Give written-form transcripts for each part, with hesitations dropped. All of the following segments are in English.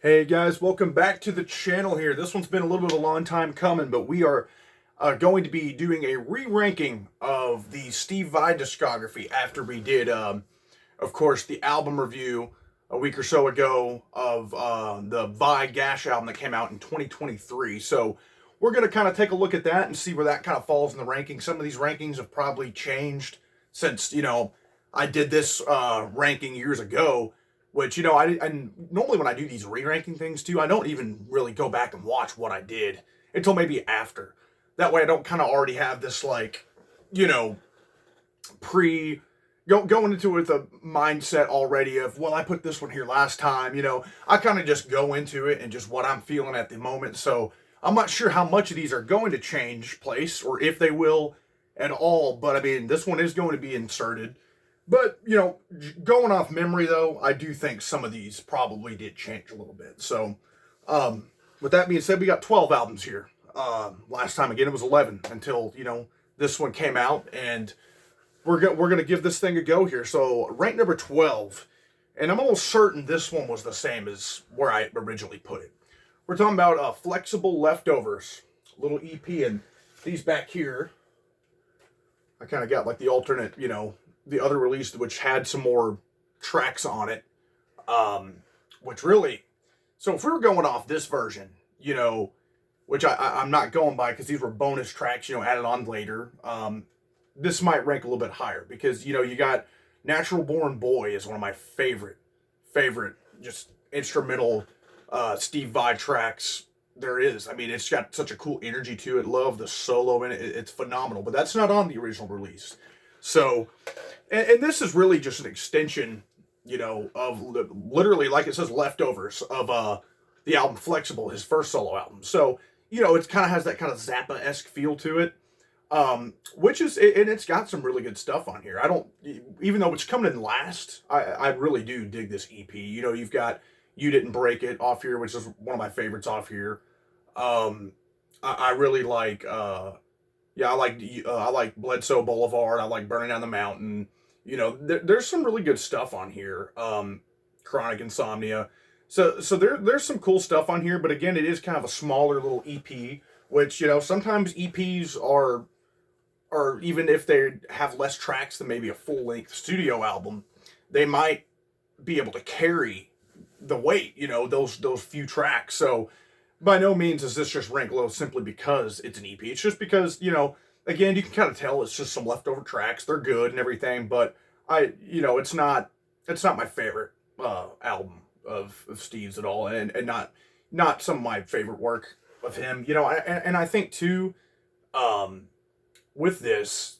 Hey guys, welcome back to the channel here. This one's been a little bit of a long time coming, but we are going to be doing a re-ranking of the Steve Vai discography after we did, of course, the album review a week or so ago of the Vai Gash album that came out in 2023. So we're going to kind of take a look at that and see where that kind of falls in the ranking. Some of these rankings have probably changed since, I did this ranking years ago. Which, I normally when I do these re-ranking things too, I don't even really go back and watch what I did until maybe after. That way I don't kind of already have this pre going into it with a mindset already of, well, I put this one here last time, I kind of just go into it and just what I'm feeling at the moment. So I'm not sure how much of these are going to change place or if they will at all, but I mean, this one is going to be inserted. But, going off memory, though, I do think some of these probably did change a little bit. So, with that being said, we got 12 albums here. Last time, again, it was 11 until, this one came out. And we're gonna give this thing a go here. So, rank number 12. And I'm almost certain this one was the same as where I originally put it. We're talking about Flexible Leftovers. Little EP. And these back here, I kind of got like the alternate, the other release, which had some more tracks on it, which really, so if we were going off this version, which I'm not going by because these were bonus tracks, added on later, this might rank a little bit higher because, you got Natural Born Boy is one of my favorite, just instrumental Steve Vai tracks there is. I mean, it's got such a cool energy to it. Love the solo in it. It's phenomenal, but that's not on the original release. So, and this is really just an extension, of literally, like it says, leftovers of the album Flexible, his first solo album. So, it kind of has that kind of Zappa-esque feel to it, which is, and it's got some really good stuff on here. Even though it's coming in last, I really do dig this EP. You've got You Didn't Break It off here, which is one of my favorites off here. I really like, yeah, I like Bledsoe Boulevard. I like Burning Down the Mountain. There's some really good stuff on here. Chronic Insomnia. So there's some cool stuff on here, but again, it is kind of a smaller little EP, which, sometimes EPs are even if they have less tracks than maybe a full-length studio album, they might be able to carry the weight, those few tracks. So by no means is this just rank low simply because it's an EP. It's just because, again, you can kind of tell it's just some leftover tracks. They're good and everything, but it's not my favorite album of Steve's at all, and not some of my favorite work of him. And I think too, with this,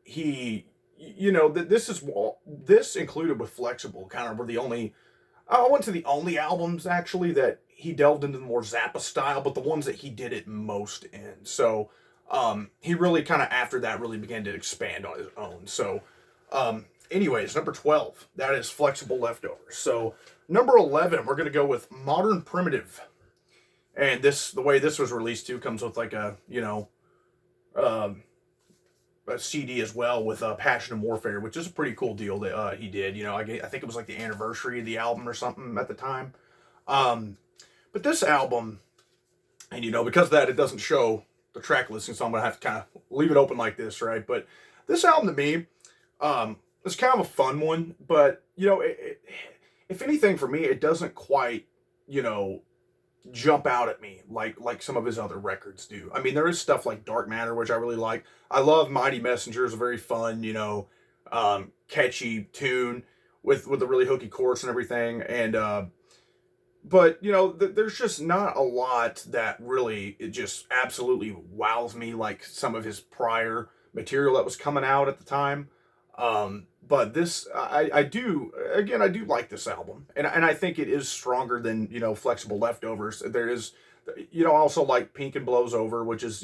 he, this included with Flexible kind of were the only. I went to the only albums actually that he delved into the more Zappa style, but the ones that he did it most in. So he really kind of after that really began to expand on his own. So anyways, number 12, that is Flexible Leftovers. So number 11, we're going to go with Modern Primitive. And the way this was released too comes with like a CD as well with Passion and Warfare, which is a pretty cool deal that he did. I think it was like the anniversary of the album or something at the time. But this album, and because of that, it doesn't show the track listing, so I'm going to have to kind of leave it open like this, right? But this album to me, is kind of a fun one, but, if anything for me, it doesn't quite, jump out at me like some of his other records do. I mean, there is stuff like Dark Matter, which I really like. I love Mighty Messenger. It's a very fun, catchy tune with a really hooky chorus and everything. And, but, there's just not a lot that really, it just absolutely wows me like some of his prior material that was coming out at the time. But this, I do like this album. And I think it is stronger than, Flexible Leftovers. There is, I also like Pink and Blows Over, which is,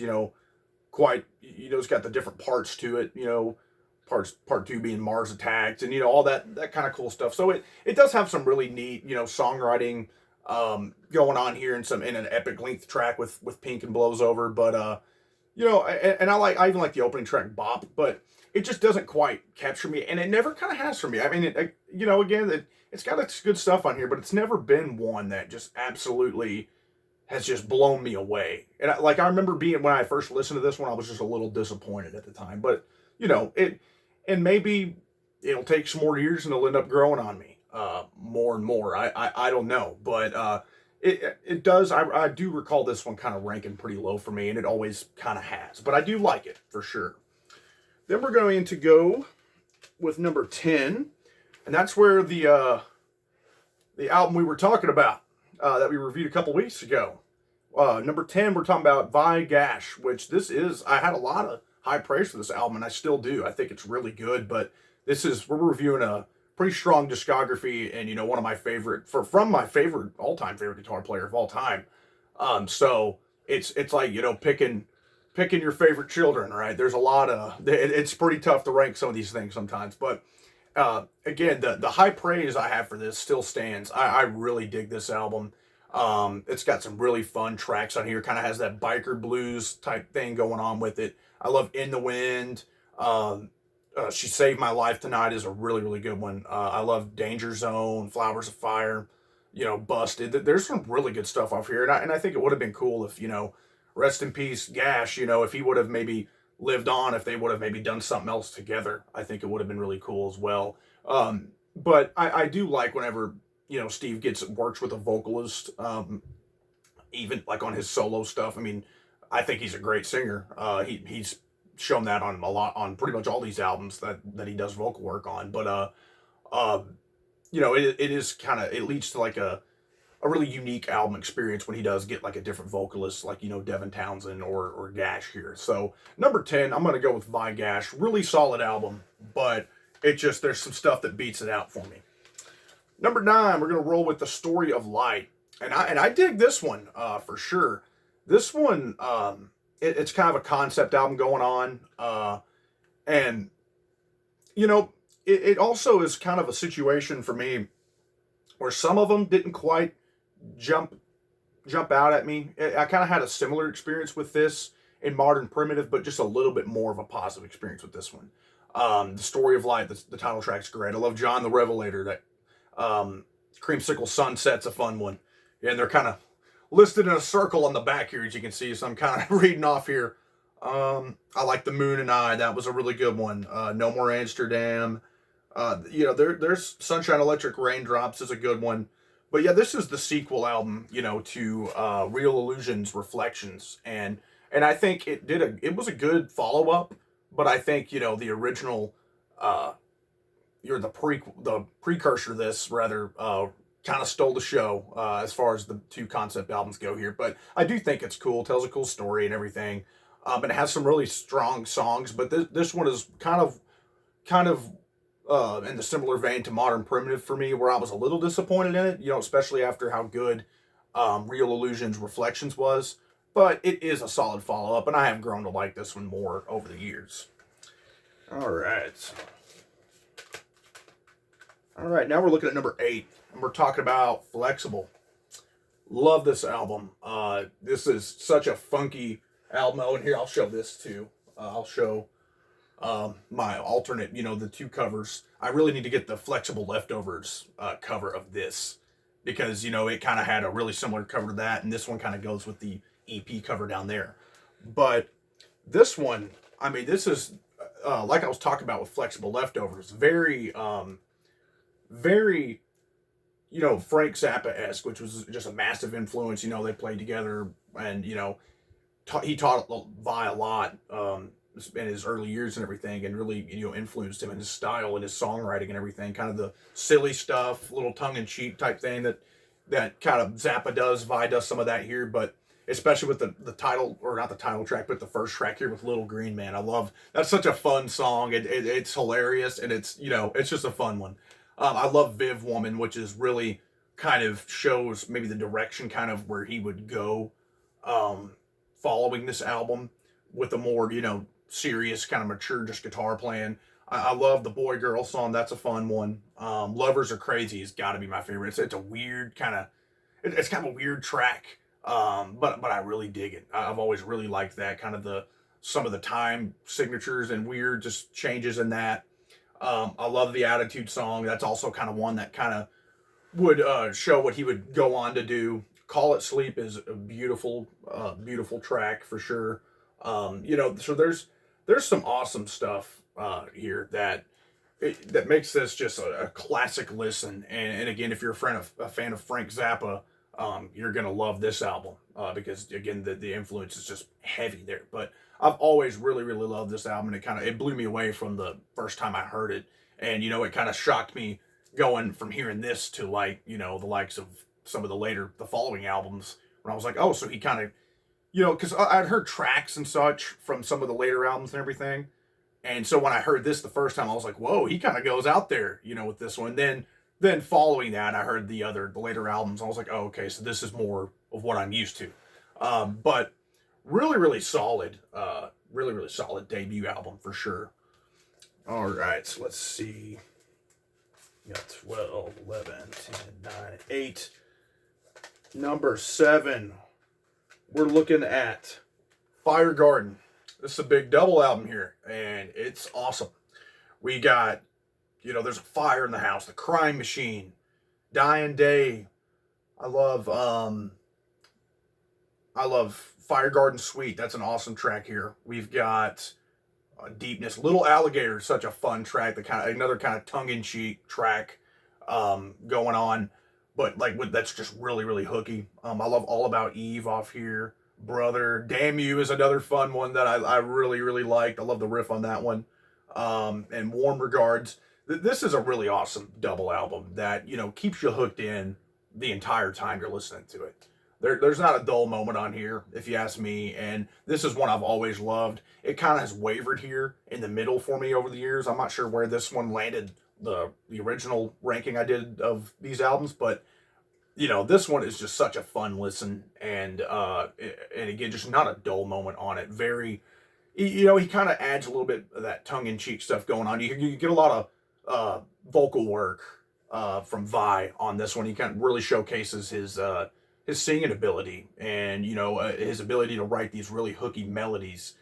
quite, it's got the different parts to it, part 2 being Mars Attacks and, all that kind of cool stuff. So it does have some really neat, songwriting, going on here in an epic length track with Pink and Blows Over. But, and I even like the opening track Bop, but it just doesn't quite capture me, and it never kind of has for me. I mean, again, it's got its good stuff on here, but it's never been one that just absolutely has just blown me away. And I remember being when I first listened to this one, I was just a little disappointed at the time. But it, and maybe it'll take some more years and it'll end up growing on me more and more. I don't know, but it does. I do recall this one kind of ranking pretty low for me, and it always kind of has. But I do like it for sure. Then we're going to go with number 10, and that's where the album we were talking about that we reviewed a couple weeks ago. Number 10, we're talking about By Gash, which I had a lot of high praise for this album, and I still do. I think it's really good, but we're reviewing a pretty strong discography, and one of my favorite, from my favorite, all-time favorite guitar player of all time. So it's like, picking your favorite children, right? There's a lot of, it's pretty tough to rank some of these things sometimes, but again, the high praise I have for this still stands. I really dig this album. It's got some really fun tracks on here. Kind of has that biker blues type thing going on with it. I love In the Wind. She Saved My Life Tonight is a really, really good one. I love Danger Zone, Flowers of Fire, Busted. There's some really good stuff off here. And I think it would have been cool if, rest in peace, Gash, if he would have maybe lived on, if they would have maybe done something else together. I think it would have been really cool as well. But I do like whenever, Steve works with a vocalist, even like on his solo stuff. I mean, I think he's a great singer. He's shown that on pretty much all these albums that he does vocal work on. But it is kind of, it leads to like a really unique album experience when he does get like a different vocalist, like Devin Townsend or Gash here. So number 10, I'm gonna go with By Gash. Really solid album, but there's some stuff that beats it out for me. Number 9, we're gonna roll with The Story of Light, and I dig this one for sure. This one, it's kind of a concept album going on, and it also is kind of a situation for me where some of them didn't quite jump out at me. I kind of had a similar experience with this in Modern Primitive, but just a little bit more of a positive experience with this one. The Story of Light, the title track's great. I love John the Revelator. That Creamsicle Sunset's a fun one. And they're kind of listed in a circle on the back here, as you can see, so I'm kind of reading off here. I like The Moon and I. That was a really good one. No More Amsterdam. There's Sunshine Electric Raindrops is a good one. But yeah, this is the sequel album, to Real Illusions Reflections. And I think it was a good follow-up, but I think, the original, the precursor to this, rather, kind of stole the show as far as the two concept albums go here. But I do think it's cool, tells a cool story and everything. And it has some really strong songs, but this one is kind of in the similar vein to Modern Primitive for me, where I was a little disappointed in it, especially after how good Real Illusions Reflections was. But it is a solid follow-up, and I have grown to like this one more over the years. All right, now we're looking at number 8, and we're talking about Flexible. Love this album. This is such a funky album. Oh, and here, I'll show this too. I'll show my alternate, the two covers. I really need to get the Flexible Leftovers cover of this, because it kind of had a really similar cover to that, and this one kind of goes with the EP cover down there. But this one, I mean, this is like I was talking about with Flexible Leftovers, very very Frank Zappa-esque, which was just a massive influence. They played together, and he taught Vi a lot in his early years and everything, and really influenced him in his style and his songwriting and everything. Kind of the silly stuff, little tongue-in-cheek type thing that kind of Zappa does. Vi does some of that here, but especially with the title, or not the title track, but the first track here with Little Green Man. I love, that's such a fun song. It's hilarious, and it's it's just a fun one. I love Viv Woman, which is really kind of shows maybe the direction kind of where he would go following this album, with a more serious, kind of mature, just guitar playing. I love the Boy Girl song. That's a fun one. Lovers Are Crazy has got to be my favorite. It's a weird kind of, it's kind of a weird track, but I really dig it. I've always really liked that kind of some of the time signatures and weird just changes in that. I love the Attitude song. That's also kind of one that kind of would show what he would go on to do. Call It Sleep is a beautiful, beautiful track for sure. So there's some awesome stuff here that makes this just a classic listen. And again, if you're a fan of Frank Zappa, you're gonna love this album because again, the influence is just heavy there. But I've always really really loved this album. And it blew me away from the first time I heard it, and it kind of shocked me going from hearing this to the likes of some of the following albums when I was like, oh, so he kind of because I'd heard tracks and such from some of the later albums and everything. And so when I heard this the first time, I was like, whoa, he kind of goes out there, with this one. Then following that, I heard the later albums. I was like, oh, okay, so this is more of what I'm used to. But really, really solid, really, really solid debut album for sure. All right, so let's see. We got 12, 11, 10, 9, 8. Number 7, we're looking at Fire Garden. This is a big double album here, and it's awesome. We got, there's a fire in the house, the crime machine, Dying Day. I love Fire Garden Suite. That's an awesome track here. We've got Deepness, Little Alligator, such a fun track. Another kind of tongue-in-cheek track going on, but that's just really really hooky. I love All About Eve off here. Brother, Damn You is another fun one that I really really liked. I love the riff on that one. And Warm Regards. This is a really awesome double album that keeps you hooked in the entire time you're listening to it. There's not a dull moment on here, if you ask me, and this is one I've always loved. It kind of has wavered here in the middle for me over the years. I'm not sure where this one landed the original ranking I did of these albums, but this one is just such a fun listen, and again, just not a dull moment on it. Very, he kind of adds a little bit of that tongue-in-cheek stuff going on. You get a lot of vocal work from Vi on this one. He kind of really showcases his singing ability and his ability to write these really hooky melodies,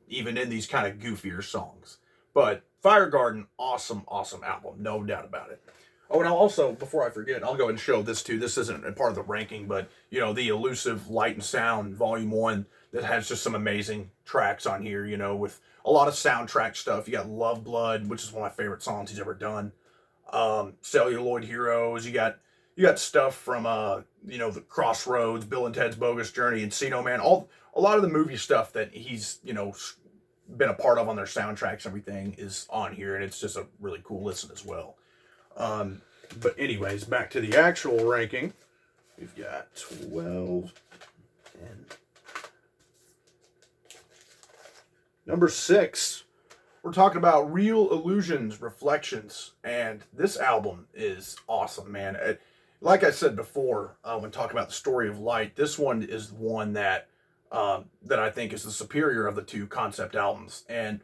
even in these kind of goofier songs. But Fire Garden, awesome album, no doubt about it. Oh, and I'll also, before I forget, I'll go and show this too. This isn't a part of the ranking, but the Elusive Light and Sound Volume 1 that has just some amazing tracks on here, with a lot of soundtrack stuff. You got Love Blood, which is one of my favorite songs he's ever done. Celluloid Heroes. You got stuff from the Crossroads, Bill and Ted's Bogus Journey, Encino Man. A lot of the movie stuff that he's been a part of on their soundtracks and everything is on here, and it's just a really cool listen as well. But anyways, back to the actual ranking. We've got 12, 10. Number 6, we're talking about Real Illusions, Reflections, and this album is awesome, man. Like I said before, when talking about the Story of Light, this one is the one that I think is the superior of the two concept albums, and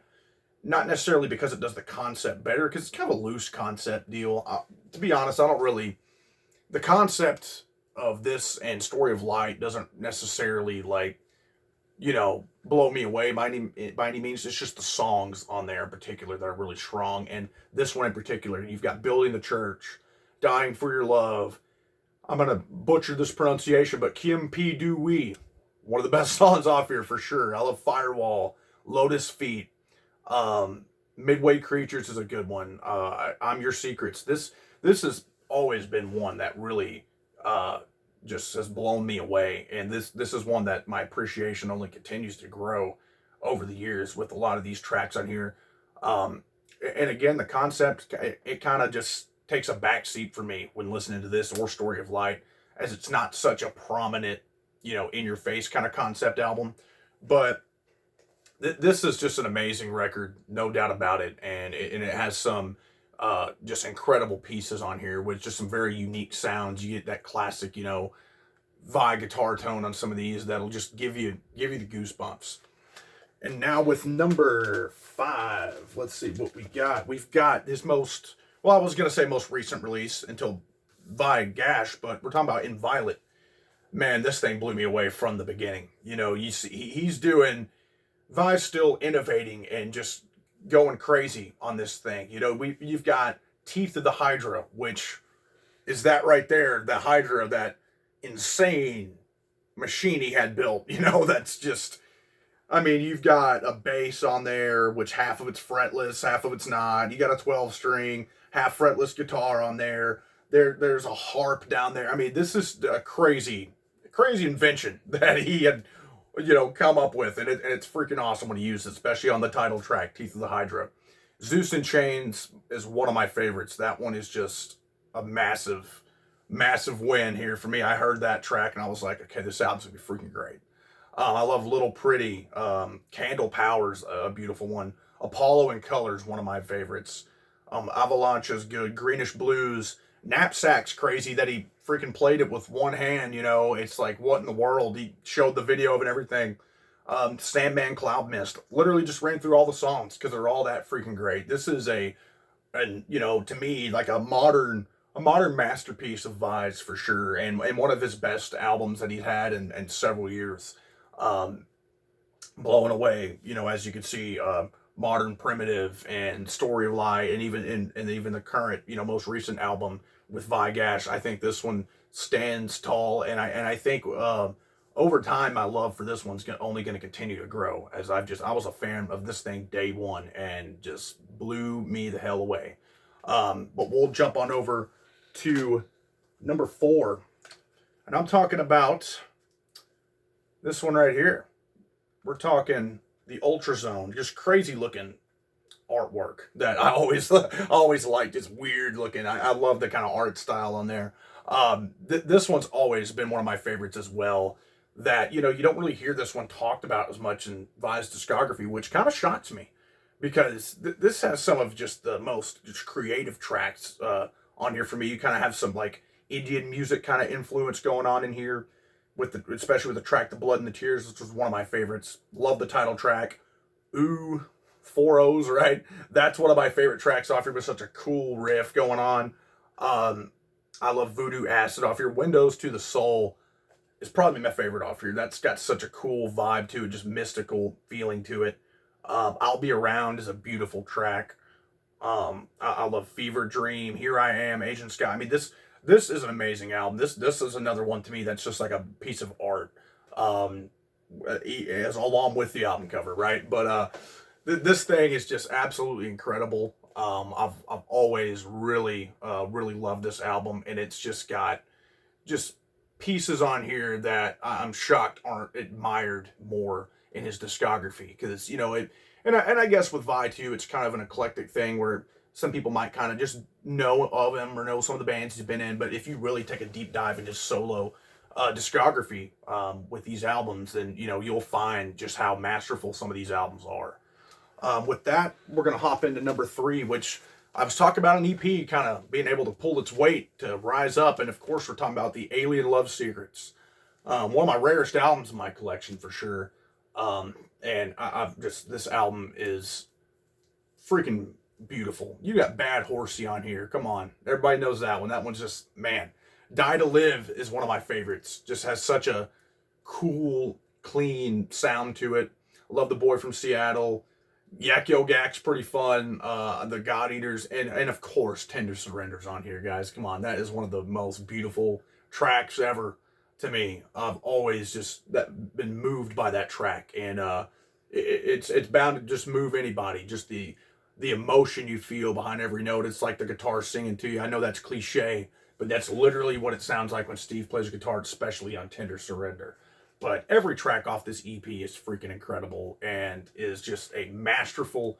not necessarily because it does the concept better, because it's kind of a loose concept deal. To be honest, the concept of this and Story of Light doesn't necessarily blow me away by any means. It's just the songs on there in particular that are really strong. And this one in particular, you've got Building the Church, Dying for Your Love. I'm going to butcher this pronunciation, but Kim P. Do We. One of the best songs off here for sure. I love Firewall, Lotus Feet. Midway Creatures is a good one. I'm Your Secrets. This has always been one that really just has blown me away, and this is one that my appreciation only continues to grow over the years with a lot of these tracks on here. And again, the concept, it kind of just takes a back seat for me when listening to this or Story of Light, as it's not such a prominent, in your face kind of concept album. But this is just an amazing record, no doubt about it, and it has some just incredible pieces on here with just some very unique sounds. You get that classic, Vi guitar tone on some of these that'll just give you the goosebumps. And now with number 5, let's see what we got. We've got his most recent release until Vi Gash, but we're talking about In Violet. Man, this thing blew me away from the beginning. You see, he's doing. Vi's still innovating and just going crazy on this thing. You've got Teeth of the Hydra, which is that right there, the Hydra, that insane machine he had built. That's just, I mean, you've got a bass on there, which half of it's fretless, half of it's not. You got a 12 string, half fretless guitar on there. There's a harp down there. I mean, this is a crazy, crazy invention that he had, come up with. And it's freaking awesome when he used it, especially on the title track, Teeth of the Hydra. Zeus in Chains is one of my favorites. That one is just a massive, massive win here for me. I heard that track and I was like, okay, this album's gonna be freaking great. I love Little Pretty. Candle Power's a beautiful one. Apollo in Color's one of my favorites. Avalanche's good. Greenish Blues. Knapsack's crazy that he freaking played it with one hand. It's like, what in the world? He showed the video of it and everything. Sandman Cloud Mist. Literally just ran through all the songs because they're all that freaking great. This is to me, like a modern masterpiece of Vi's for sure, and one of his best albums that he's had in several years. Blowing away, as you can see, Modern Primitive and Story of Light, and even the current, most recent album with Vi Gash. I think this one stands tall, and I think over time my love for this one's only going to continue to grow, as I was a fan of this thing day one and just blew me the hell away. But we'll jump on over to number 4, and I'm talking about this one right here. We're talking the Ultrazone, just crazy looking artwork that I always liked. It's weird looking. I love the kind of art style on there. This one's always been one of my favorites as well. That, you don't really hear this one talked about as much in Vi's discography, which kind of shocks me, because this has some of just the most just creative tracks on here for me. You kind of have some like Indian music kind of influence going on in here, especially with the track "The Blood and the Tears," which was one of my favorites. Love the title track. Ooh, 4 O's, right? That's one of my favorite tracks off here with such a cool riff going on. I love Voodoo Acid off here. Windows to the Soul is probably my favorite off here. That's got such a cool vibe to it, just mystical feeling to it. I'll Be Around is a beautiful track. I love Fever Dream, Here I Am, Asian Sky. I mean, this is an amazing album. This is another one to me that's just like a piece of art, as along with the album cover, right? But this thing is just absolutely incredible. I've always really loved this album, and it's just got just pieces on here that I'm shocked aren't admired more in his discography, because and I guess with Vi too, it's kind of an eclectic thing where some people might kind of just know of him or know some of the bands he's been in, but if you really take a deep dive into solo discography with these albums, then you'll find just how masterful some of these albums are. With that, we're gonna hop into number 3, which I was talking about an EP kind of being able to pull its weight to rise up, and of course we're talking about the Alien Love Secrets, one of my rarest albums in my collection for sure. And I've just, this album is freaking beautiful. You got Bad Horsey on here. Come on. Everybody knows that one. That one's just, man. Die to Live is one of my favorites. Just has such a cool, clean sound to it. I love The Boy from Seattle. Yak Yo Gak's pretty fun. The God Eaters. And of course, Tender Surrender's on here, guys. Come on. That is one of the most beautiful tracks ever to me. I've always just been moved by that track. And it's bound to just move anybody. Just the emotion you feel behind every note. It's like the guitar singing to you. I know that's cliche, but that's literally what it sounds like when Steve plays guitar, especially on Tender Surrender. But every track off this EP is freaking incredible and is just a masterful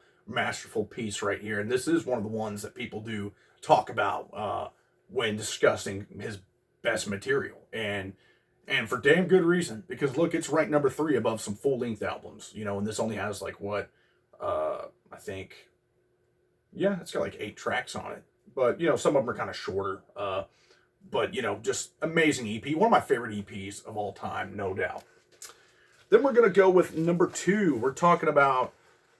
piece right here. And this is one of the ones that people do talk about when discussing his best material. And for damn good reason, because look, it's ranked number 3 above some full-length albums, and this only has like I think, yeah, it's got like 8 tracks on it. But, some of them are kind of shorter. But, just amazing EP. One of my favorite EPs of all time, no doubt. Then we're going to go with number 2. We're talking about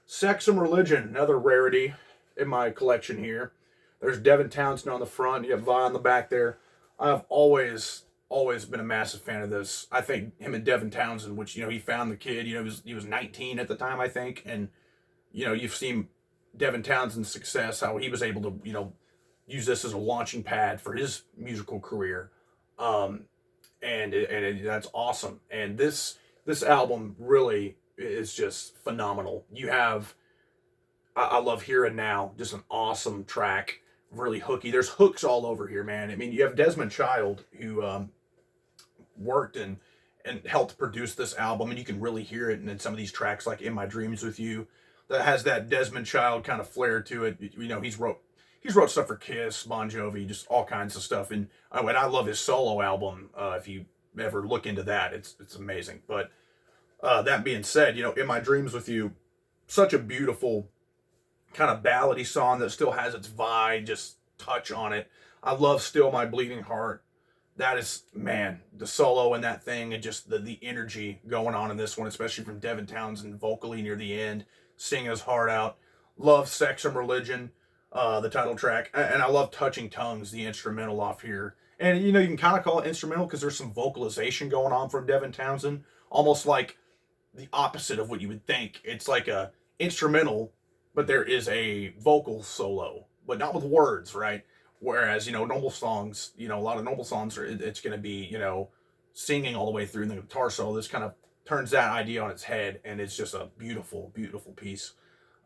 Sex and Religion, another rarity in my collection here. There's Devin Townsend on the front. You have Vi on the back there. I've always been a massive fan of this. I think him and Devin Townsend, which, he found the kid, he was 19 at the time, I think. And, you've seen Devin Townsend's success, how he was able to, use this as a launching pad for his musical career. Um, that's awesome. And this album really is just phenomenal. You have I love Here and Now, just an awesome track, really hooky. There's hooks all over here, man. I mean, you have Desmond Child who worked and helped produce this album, and you can really hear it in some of these tracks, like "In My Dreams with You," that has that Desmond Child kind of flair to it. You know, he's wrote stuff for Kiss, Bon Jovi, just all kinds of stuff. And I love his solo album. If you ever look into that, it's amazing. But that being said, you know, "In My Dreams with You," such a beautiful kind of ballady song that still has its vibe, just touch on it. I love "Still My Bleeding Heart." That is, man, the solo in that thing and just the energy going on in this one, especially from Devin Townsend vocally near the end, singing his heart out. Love "Sex and Religion," the title track, and I love "Touching Tongues," the instrumental off here. And you know, you can kind of call it instrumental because there's some vocalization going on from Devin Townsend, almost like the opposite of what you would think. It's like a instrumental, but there is a vocal solo, but not with words, right? Whereas, you know, normal songs, you know, a lot of normal songs it's going to be, you know, singing all the way through the guitar solo. This kind of turns that idea on its head, and it's just a beautiful, beautiful piece.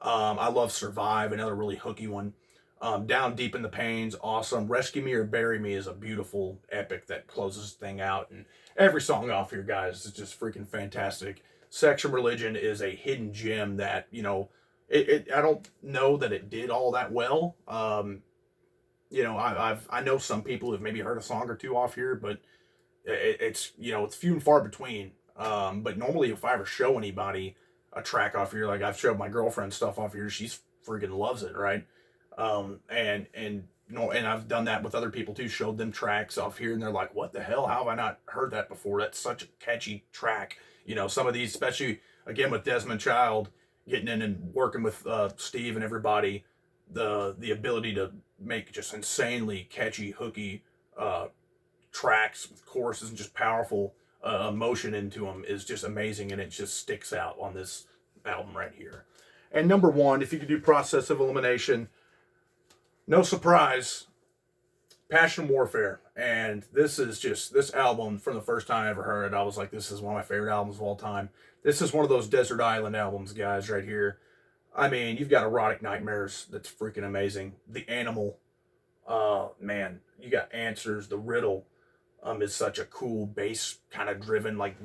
I love "Survive," another really hooky one. "Down Deep in the Pains," awesome. "Rescue Me or Bury Me" is a beautiful epic that closes the thing out. And every song off here, guys, is just freaking fantastic. "Sex and Religion" is a hidden gem that, you know, I don't know that it did all that well. You know, I know some people have maybe heard a song or two off here, but it's, you know, it's few and far between. But normally, if I ever show anybody a track off here, like I've showed my girlfriend stuff off here, she's freaking loves it, right? And you know, and I've done that with other people too. Showed them tracks off here, and they're like, "What the hell? How have I not heard that before? That's such a catchy track." You know, some of these, especially again with Desmond Child, getting in and working with Steve and everybody, the ability to make just insanely catchy, hooky tracks with choruses and just powerful emotion into them is just amazing, and it just sticks out on this album right here. And number one, if you could do "Process of Elimination," no surprise, "Passion Warfare." And this is just, this album, from the first time I ever heard it, I was like, this is one of my favorite albums of all time. This is one of those desert island albums, guys, right here. I mean, you've got "Erotic Nightmares," that's freaking amazing. "The Animal," man, you got "Answers." "The Riddle" is such a cool bass kind of driven, like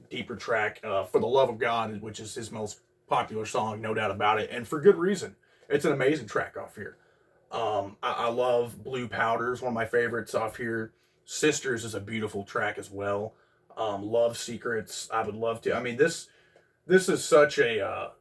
deeper track. "For the Love of God," which is his most popular song, no doubt about it, and for good reason. It's an amazing track off here. I love "Blue Powders," one of my favorites off here. "Sisters" is a beautiful track as well. "Love Secrets," I would love to. I mean, this is such a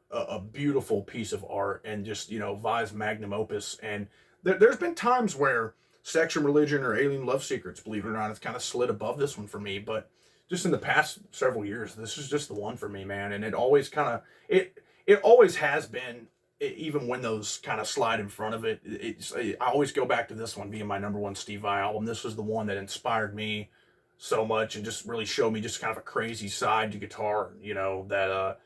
beautiful piece of art, and just, you know, Vi's magnum opus. And there's been times where "Sex and Religion" or "Alien Love Secrets," believe it or not, it's kind of slid above this one for me. But just in the past several years, this is just the one for me, man. And it always kind of it always has been. Even when those kind of slide in front of it, I always go back to this one being my number one Steve Vai album. This was the one that inspired me so much and just really showed me just kind of a crazy side to guitar, you know, that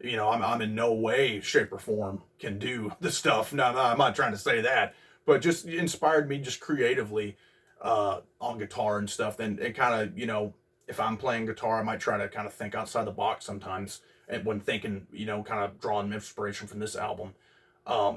you know, I'm in no way, shape, or form can do the stuff. No, I'm not trying to say that, but just inspired me just creatively on guitar and stuff. Then it kind of, you know, if I'm playing guitar, I might try to kind of think outside the box sometimes, and when thinking, you know, kind of drawing inspiration from this album.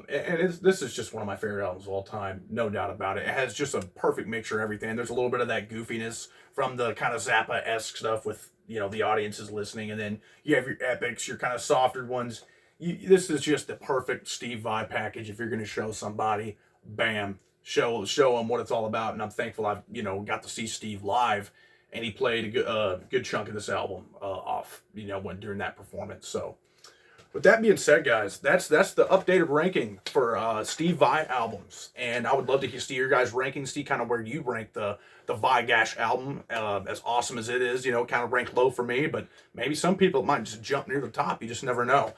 This is just one of my favorite albums of all time, no doubt about it. It has just a perfect mixture of everything. There's a little bit of that goofiness from the kind of Zappa-esque stuff with, you know, the audience is listening, and then you have your epics, your kind of softer ones. This is just the perfect Steve Vai package. If you're going to show somebody, bam, show them what it's all about. And I'm thankful I've, you know, got to see Steve live, and he played a good chunk of this album off, you know, during that performance. So, with that being said, guys, that's the updated ranking for Steve Vai albums, and I would love to see your guys' rankings, see kind of where you rank the Vai Gash album. As awesome as it is, you know, kind of ranked low for me, but maybe some people might just jump near the top. You just never know.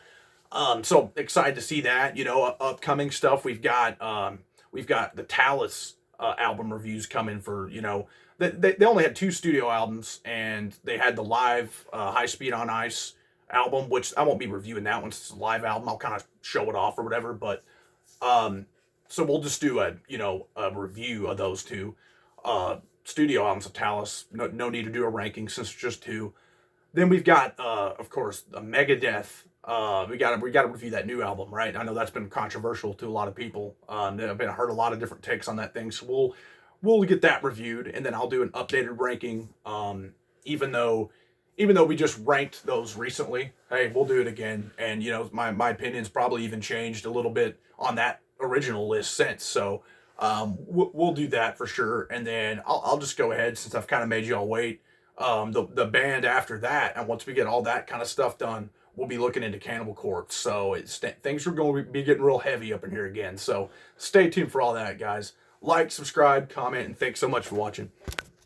So excited to see that. You know, upcoming stuff we've got the Talus album reviews coming for, you know, they only had 2 studio albums, and they had the live High Speed on Ice album, which I won't be reviewing that one since it's a live album. I'll kind of show it off or whatever, but So we'll just do a review of those two studio albums of Talus. No need to do a ranking since it's just two. Then we've got, of course, a Megadeth. We got to review that new album, right? I know that's been controversial to a lot of people. I've heard a lot of different takes on that thing, so we'll get that reviewed, and then I'll do an updated ranking. Even though we just ranked those recently, hey, we'll do it again. And my opinion's probably even changed a little bit on that original list since. So we'll do that for sure. And then I'll just go ahead, since I've kind of made you all wait. The band after that, and once we get all that kind of stuff done, we'll be looking into Cannibal Corpse. So things are going to be getting real heavy up in here again. So stay tuned for all that, guys. Like, subscribe, comment, and thanks so much for watching.